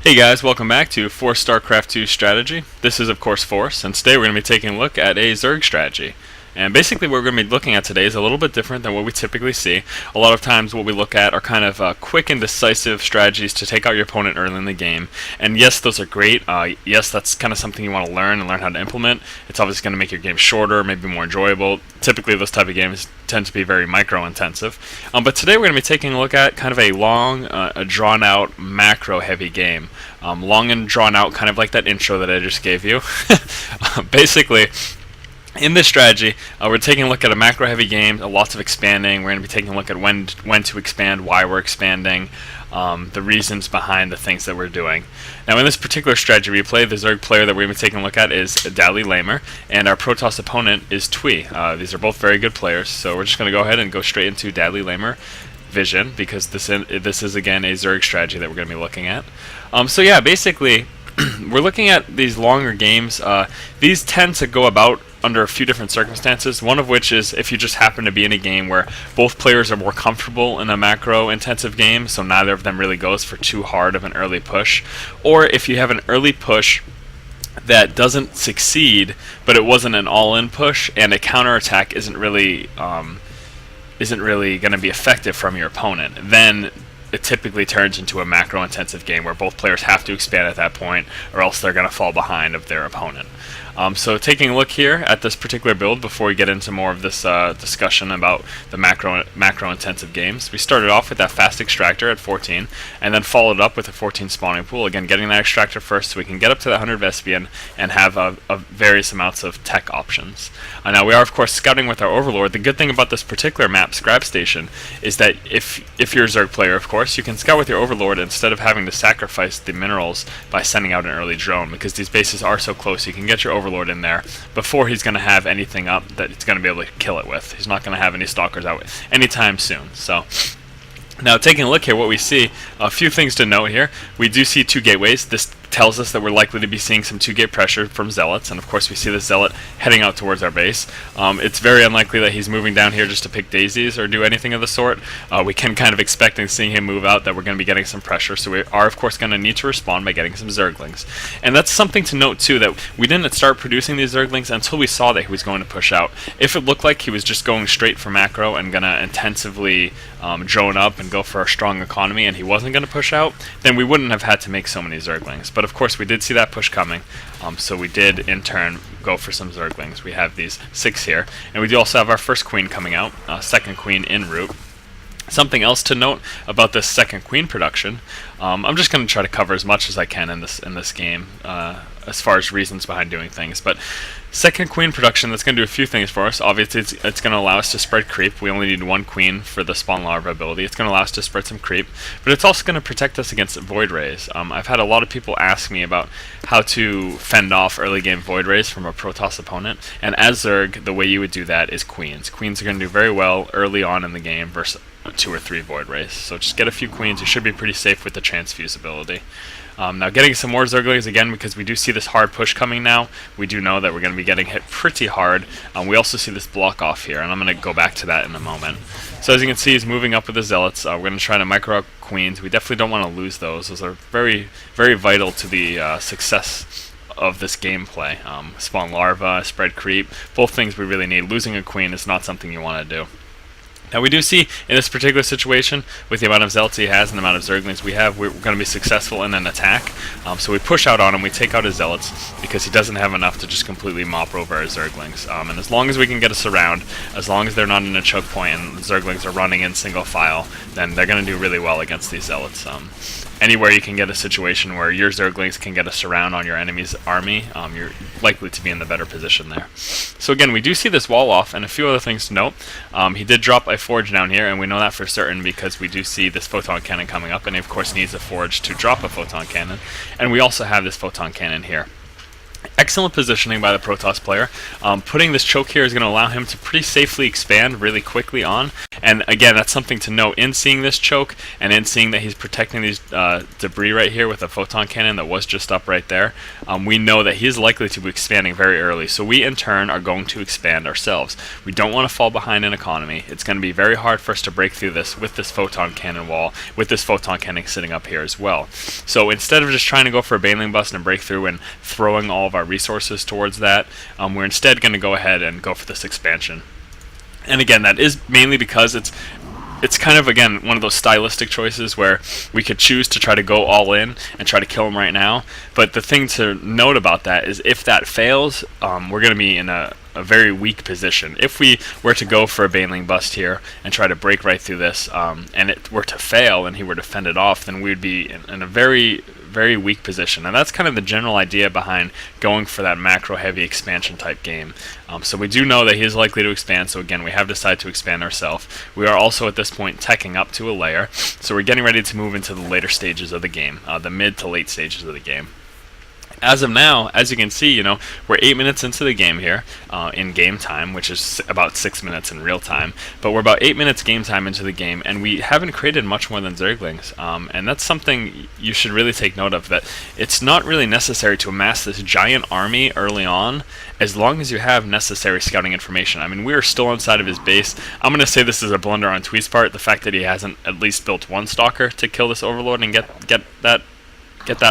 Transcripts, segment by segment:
Hey guys, welcome back to Force StarCraft 2 Strategy. This is of course Force, and today we're going to be taking a look at a Zerg strategy. And basically what we're going to be looking at today is a little bit different than what we typically see. A lot of times what we look at are kind of quick and decisive strategies to take out your opponent early in the game. And yes, those are great. Yes, that's kind of something you want to learn and learn how to implement. It's obviously going to make your game shorter, maybe more enjoyable. Typically those type of games tend to be very micro-intensive. But today we're going to be taking a look at kind of a long, drawn-out, macro-heavy game. Long and drawn out, kind of like that intro that I just gave you. Basically, in this strategy, we're taking a look at a macro-heavy game, lots of expanding. We're going to be taking a look at when to expand, why we're expanding, the reasons behind the things that we're doing. Now, in this particular strategy we play, the Zerg player that we're going to be taking a look at is Dally Lamer, and our Protoss opponent is Twee. These are both very good players, so we're just going to go ahead and go straight into Dally Lamer vision, because this is again a Zerg strategy that we're going to be looking at. So yeah, basically, we're looking at these longer games. These tend to go about under a few different circumstances, one of which is if you just happen to be in a game where both players are more comfortable in a macro-intensive game, so neither of them really goes for too hard of an early push, or if you have an early push that doesn't succeed, but it wasn't an all-in push, and a counterattack isn't really going to be effective from your opponent, then it typically turns into a macro-intensive game where both players have to expand at that point, or else they're going to fall behind of their opponent. So taking a look here at this particular build before we get into more of this discussion about the macro-intensive games, we started off with that fast extractor at 14, and then followed up with a 14 spawning pool. Again, getting that extractor first so we can get up to that 100 Vespian and have various amounts of tech options. Now we are of course scouting with our Overlord. The good thing about this particular map, Scrap Station, is that if you're a Zerg player, of course, you can scout with your Overlord instead of having to sacrifice the minerals by sending out an early drone, because these bases are so close. You can get your Overlord in there before he's going to have anything up that he's going to be able to kill it with. He's not going to have any stalkers out anytime soon. So now taking a look here, what we see, a few things to note here. We do see two gateways. This tells us that we're likely to be seeing some 2-gate pressure from Zealots, and of course we see the Zealot heading out towards our base. It's very unlikely that he's moving down here just to pick daisies or do anything of the sort. We can kind of expect in seeing him move out that we're going to be getting some pressure, so we are of course going to need to respond by getting some Zerglings. And that's something to note too, that we didn't start producing these Zerglings until we saw that he was going to push out. If it looked like he was just going straight for macro and going to intensively drone up and go for a strong economy, and he wasn't going to push out, then we wouldn't have had to make so many Zerglings. But of course we did see that push coming, so we did in turn go for some Zerglings. We have these 6 here, and we do also have our first queen coming out, second queen en route. Something else to note about this second queen production, I'm just going to try to cover as much as I can in this game as far as reasons behind doing things. But second queen production, that's going to do a few things for us. Obviously it's going to allow us to spread creep. We only need 1 queen for the spawn larva ability. It's going to allow us to spread some creep, but it's also going to protect us against void rays. I've had a lot of people ask me about how to fend off early game void rays from a Protoss opponent, and as Zerg, the way you would do that is queens. Queens are going to do very well early on in the game versus 2 or 3 void rays. So just get a few queens. You should be pretty safe with the transfuse ability. Now getting some more Zerglings again, because we do see this hard push coming now. We do know that we're going to be getting hit pretty hard. We also see this block off here, and I'm going to go back to that in a moment. So as you can see, he's moving up with the Zealots. We're going to try to micro out queens. We definitely don't want to lose those. Those are very, very vital to the success of this gameplay. Spawn larva, spread creep, both things we really need. Losing a queen is not something you want to do. Now we do see in this particular situation, with the amount of Zealots he has and the amount of Zerglings we have, we're going to be successful in an attack. So we push out on him, we take out his Zealots, because he doesn't have enough to just completely mop over our Zerglings. And as long as we can get a surround, as long as they're not in a choke point and the Zerglings are running in single file, then they're going to do really well against these Zealots. Anywhere you can get a situation where your Zerglings can get a surround on your enemy's army, you're likely to be in the better position there. So again, we do see this wall off, and a few other things to note. He did drop a forge down here, and we know that for certain because we do see this photon cannon coming up, and he of course needs a forge to drop a photon cannon. And we also have this photon cannon here. Excellent positioning by the Protoss player. Putting this choke here is going to allow him to pretty safely expand really quickly on. And again, that's something to note in seeing this choke and in seeing that he's protecting these debris right here with a photon cannon that was just up right there. We know that he is likely to be expanding very early. So we in turn are going to expand ourselves. We don't want to fall behind in economy. It's going to be very hard for us to break through this with this photon cannon wall, with this photon cannon sitting up here as well. So instead of just trying to go for a baneling bust and break through and throwing all of our resources towards that, we're instead going to go ahead and go for this expansion. And again, that is mainly because it's kind of, again, one of those stylistic choices where we could choose to try to go all in and try to kill him right now. But the thing to note about that is if that fails, we're going to be in a very weak position. If we were to go for a baneling bust here and try to break right through this, and it were to fail and he were to fend it off, then we would be in a very weak position. And that's kind of the general idea behind going for that macro heavy expansion type game. So we do know that he is likely to expand, so again, we have decided to expand ourselves. We are also at this point teching up to a layer, so we're getting ready to move into the later stages of the game, the mid to late stages of the game. As of now, as you can see, we're 8 minutes into the game here, in game time, which is about 6 minutes in real time. But we're about 8 minutes game time into the game, and we haven't created much more than Zerglings. And that's something you should really take note of, that it's not really necessary to amass this giant army early on, as long as you have necessary scouting information. I mean, we are still inside of his base. I'm going to say this is a blunder on Tweet's part, the fact that he hasn't at least built one stalker to kill this overlord and get that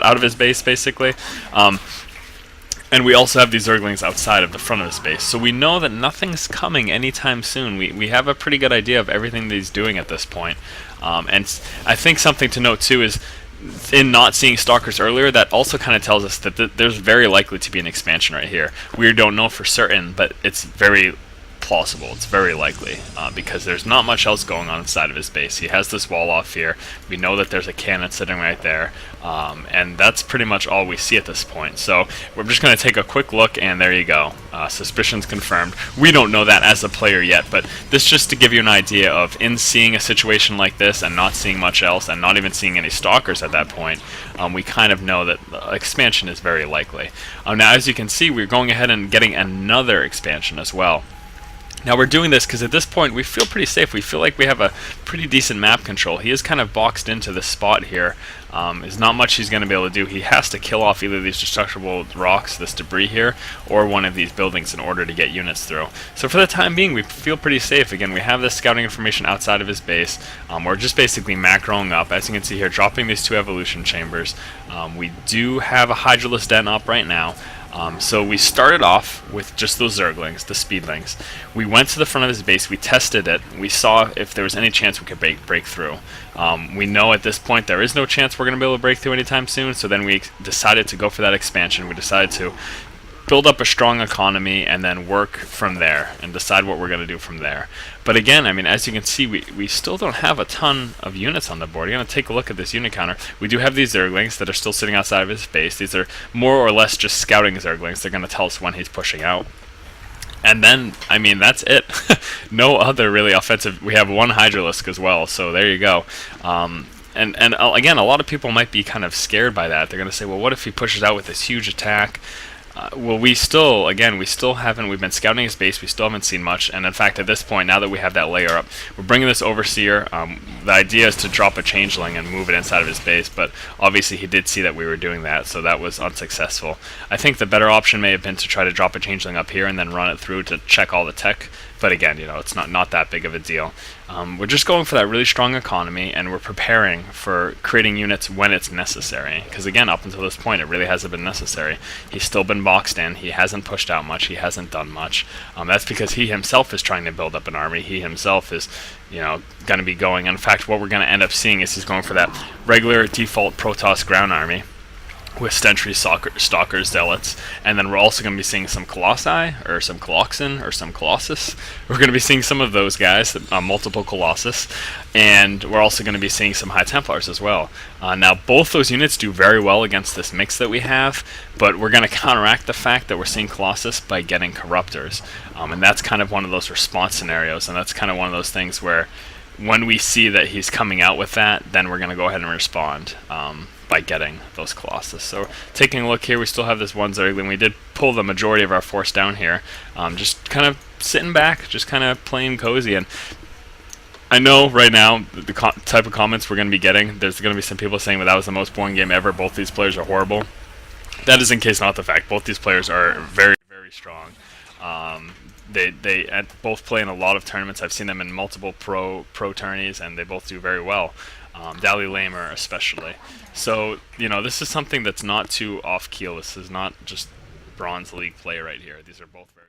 out of his base, basically. And we also have these Zerglings outside of the front of his base, so we know that nothing's coming anytime soon. We have a pretty good idea of everything that he's doing at this point. And I think something to note too is, in not seeing stalkers earlier, that also kind of tells us that there's very likely to be an expansion right here. We don't know for certain, but it's very plausible. It's very likely, because there's not much else going on inside of his base. He has this wall off here. We know that there's a cannon sitting right there, and that's pretty much all we see at this point. So we're just going to take a quick look, and there you go. Suspicions confirmed. We don't know that as a player yet, but this just to give you an idea of, in seeing a situation like this and not seeing much else and not even seeing any stalkers at that point, we kind of know that expansion is very likely. Now, as you can see, we're going ahead and getting another expansion as well. Now we're doing this because at this point we feel pretty safe. We feel like we have a pretty decent map control. He is kind of boxed into this spot here. There's not much he's going to be able to do. He has to kill off either these destructible rocks, this debris here, or one of these buildings in order to get units through. So for the time being, we feel pretty safe. Again, we have this scouting information outside of his base. We're just basically macroing up. As you can see here, dropping these 2 evolution chambers. We do have a Hydralisk Den up right now. So we started off with just those Zerglings, the Speedlings. We went to the front of his base, we tested it, we saw if there was any chance we could break through. We know at this point there is no chance we're going to be able to break through anytime soon, so then we decided to go for that expansion. We decided to build up a strong economy and then work from there and decide what we're going to do from there. But again, I mean, as you can see, we still don't have a ton of units on the board. You're going to take a look at this unit counter. We do have these Zerglings that are still sitting outside of his base. These are more or less just scouting Zerglings. They're going to tell us when he's pushing out. And then, I mean, that's it. No other really offensive. We have one Hydralisk as well, so there you go. And again, a lot of people might be kind of scared by that. They're going to say, well, what if he pushes out with this huge attack? Well, we still haven't, we've been scouting his base, we still haven't seen much, and in fact, at this point, now that we have that layer up, we're bringing this Overseer. The idea is to drop a Changeling and move it inside of his base, but obviously he did see that we were doing that, so that was unsuccessful. I think the better option may have been to try to drop a Changeling up here and then run it through to check all the tech, but again, it's not that big of a deal. We're just going for that really strong economy, and we're preparing for creating units when it's necessary. Because again, up until this point, it really hasn't been necessary. He's still been boxed in. He hasn't pushed out much. He hasn't done much. That's because he himself is trying to build up an army. He himself is, going to be going. In fact, what we're going to end up seeing is he's going for that regular default Protoss ground army with Stentree Stalkers, Zealots, and then we're also going to be seeing some Colossi, or some Coloxen, or some Colossus. We're going to be seeing some of those guys, multiple Colossus, and we're also going to be seeing some High Templars as well. Now, both those units do very well against this mix that we have, but we're going to counteract the fact that we're seeing Colossus by getting Corruptors, and that's kind of one of those response scenarios, and that's kind of one of those things where when we see that he's coming out with that, then we're going to go ahead and respond. by getting those Colossus. So taking a look here, we still have this one Zergling. We did pull the majority of our force down here, just kind of sitting back, just kind of playing cozy. And I know right now the type of comments we're going to be getting, there's going to be some people saying that was the most boring game ever, both these players are horrible. That is in case not the fact. Both these players are very, very strong. They both play in a lot of tournaments. I've seen them in multiple pro tourneys, and they both do very well. Dally Lamer especially. So, this is something that's not too off-keel. This is not just Bronze League play right here. These are both very